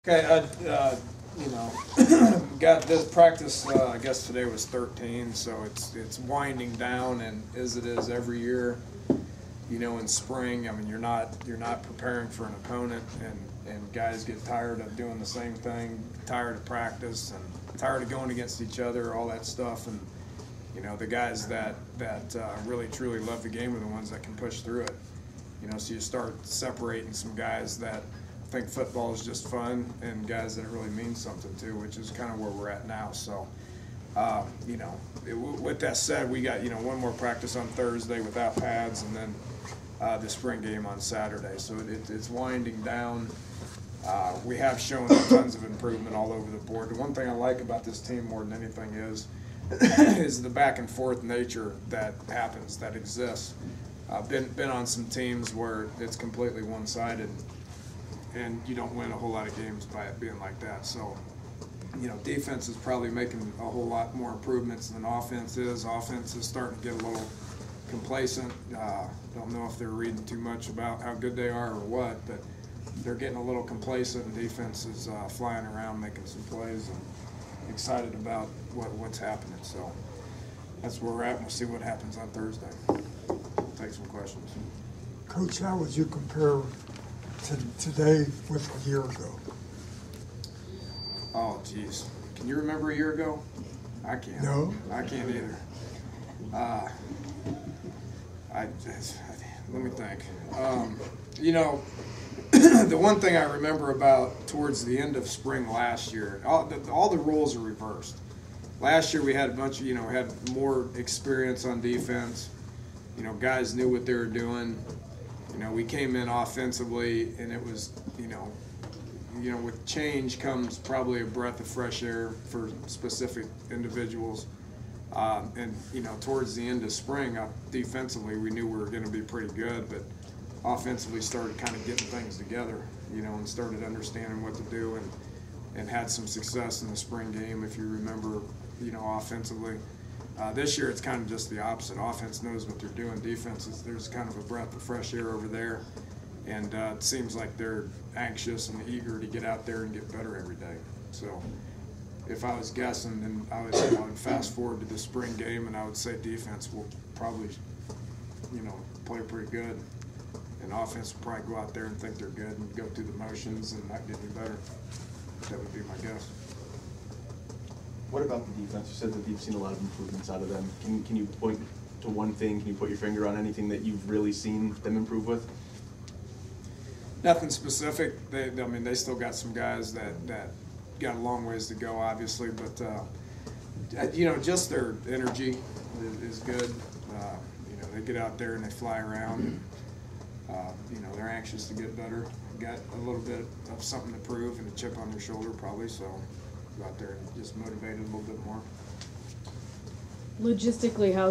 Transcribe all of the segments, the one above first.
Okay, you know, got this practice. I guess today was 13, so it's winding down, and as it is every year, you know, in spring. I mean, you're not preparing for an opponent, and guys get tired of doing the same thing, tired of practice, and tired of going against each other, all that stuff. And you know, the guys that really truly love the game are the ones that can push through it. You know, so you start separating some guys that think football is just fun and guys that it really means something to, which is kind of where we're at now. So, you know, with that said, we got, you know, one more practice on Thursday without pads, and then the spring game on Saturday. So it's winding down. We have shown tons of improvement all over the board. The one thing I like about this team more than anything is the back and forth nature that happens, that exists. Been on some teams where it's completely one-sided, and you don't win a whole lot of games by it being like that. So, you know, defense is probably making a whole lot more improvements than offense is. Offense is starting to get a little complacent. Don't know if they're reading too much about how good they are or what, but they're getting a little complacent, and defense is flying around making some plays and excited about what's happening. So that's where we're at, and we'll see what happens on Thursday. Take some questions. Coach, how would you compare today with a year ago? Oh, geez. Can you remember a year ago? I can't. No. I can't either. Let me think. You know, the one thing I remember about towards the end of spring last year, all the roles are reversed. Last year we had a bunch of, you know, had more experience on defense. You know, guys knew what they were doing. You know, we came in offensively, and it was, you know, with change comes probably a breath of fresh air for specific individuals. And, you know, towards the end of spring, defensively, we knew we were going to be pretty good, but offensively started kind of getting things together, you know, and started understanding what to do, and had some success in the spring game, if you remember, you know, offensively. This year it's kind of just the opposite. Offense knows what they're doing. Defense there's kind of a breath of fresh air over there, and it seems like they're anxious and eager to get out there and get better every day. So if I was guessing, then I would fast forward to the spring game, and I would say defense will probably, you know, play pretty good, and offense will probably go out there and think they're good and go through the motions and not get any better. That would be my guess. What about the defense? You said that you've seen a lot of improvements out of them. Can you point to one thing? Can you put your finger on anything that you've really seen them improve with? Nothing specific. I mean, they still got some guys that got a long ways to go, obviously, but you know, just their energy is good. You know, they get out there and they fly around, and you know, they're anxious to get better. Got a little bit of something to prove and a chip on their shoulder, probably. So go out there and just motivated a little bit more. Logistically, how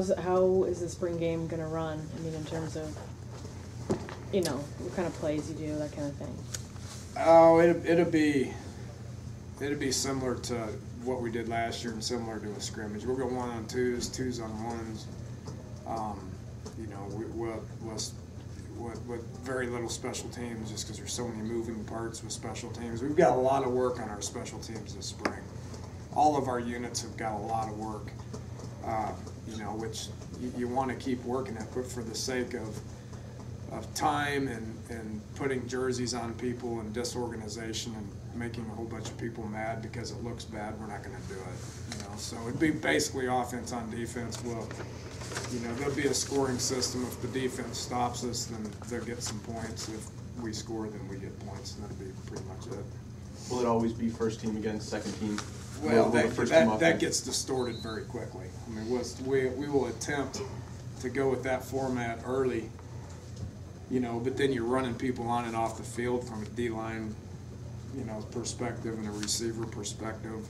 is the spring game going to run? I mean, in terms of, you know, what kind of plays you do, that kind of thing. Oh, it'll be similar to what we did last year and similar to a scrimmage. We'll go 1-on-2s, 2s-on-1s. You know, with very little special teams, just because there's so many moving parts with special teams. We've got a lot of work on our special teams this spring. All of our units have got a lot of work, you know, which you want to keep working at, but for the sake of time and putting jerseys on people and disorganization and making a whole bunch of people mad because it looks bad, we're not going to do it. You know, so it'd be basically offense on defense. Well, you know, there'll be a scoring system. If the defense stops us, then they'll get some points. If we score, then we get points, and that'll be pretty much it. Will it always be first team against second team? Well, that gets distorted very quickly. I mean, we will attempt to go with that format early, you know, but then you're running people on and off the field from a D-line, you know, perspective and a receiver perspective.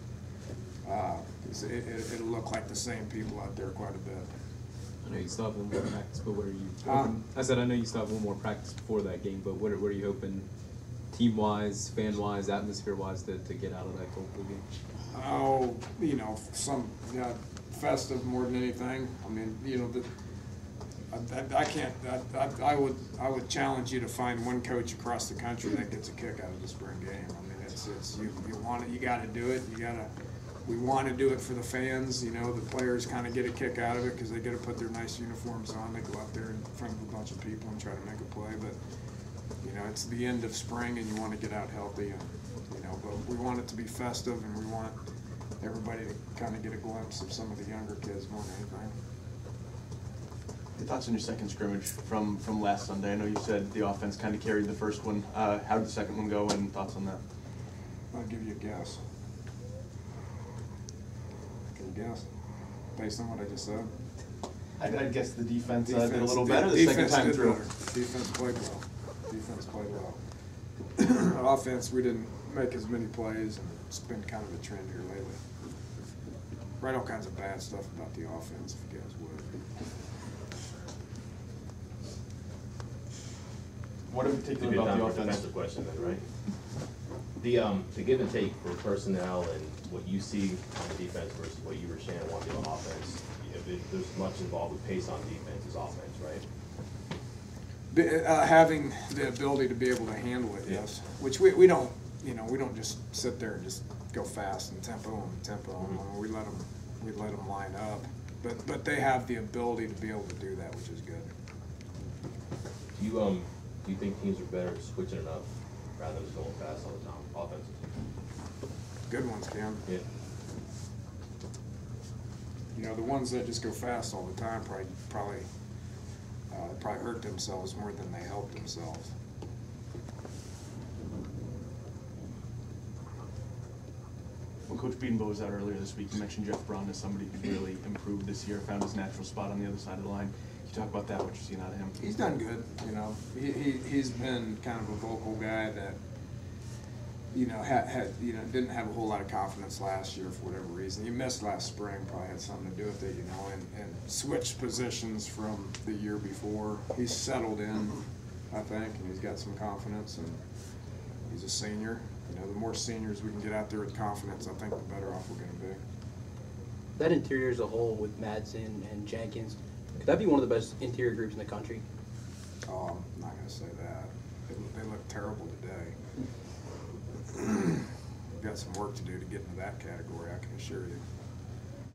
It'll look like the same people out there quite a bit. I know you still have one more practice, but what are you hoping? I said I know you still have one more practice before that game, but what are you hoping, team-wise, fan-wise, atmosphere-wise, to get out of that Coldpool game? Oh, you know, some festive more than anything. I mean, you know, I would challenge you to find one coach across the country that gets a kick out of the spring game. I mean, It's you want it, you got to do it. We want to do it for the fans. You know, the players kind of get a kick out of it because they get to put their nice uniforms on. They go out there in front of a bunch of people and try to make a play. But you know, it's the end of spring, and you want to get out healthy. And you know, but we want it to be festive, and we want everybody to kind of get a glimpse of some of the younger kids more than anything. Your thoughts on your second scrimmage from last Sunday? I know you said the offense kind of carried the first one. How did the second one go, and thoughts on that? I'll give you a guess. Can you guess? Based on what I just said? I'd guess the defense did a Defense little did- better the second defense time did through. better. Defense played well. Defense played well. Offense, we didn't make as many plays, and it's been kind of a trend here lately. Write all kinds of bad stuff about the offense, if you guys would. What in To particular be a about the defensive offense? question then, right? The give and take for personnel and what you see on the defense versus what you were saying want to do on offense, there's much involved with pace on defense is offense, right? Having the ability to be able to handle it, yes. Which we don't, you know, we don't just sit there and just go fast and tempo them. We let them line up. But they have the ability to be able to do that, which is good. Do you think teams are better at switching it up rather than just going fast all the time, offensively? Good ones can. Yeah. You know, the ones that just go fast all the time probably hurt themselves more than they help themselves. When Coach Biedenbow was out earlier this week, you mentioned Jeff Braun as somebody who's really improved this year, found his natural spot on the other side of the line. Can you talk about that, what you're seeing out of him? He's done good, you know. He's been kind of a vocal guy that, you know, didn't have a whole lot of confidence last year for whatever reason. He missed last spring, probably had something to do with it, you know, and switched positions from the year before. He's settled in, I think, and he's got some confidence, and he's a senior. You know, the more seniors we can get out there with confidence, I think the better off we're going to be. That interior as a whole with Madsen and Jenkins, could that be one of the best interior groups in the country? Oh, I'm not going to say that. They look terrible today. We've got some work to do to get into that category, I can assure you.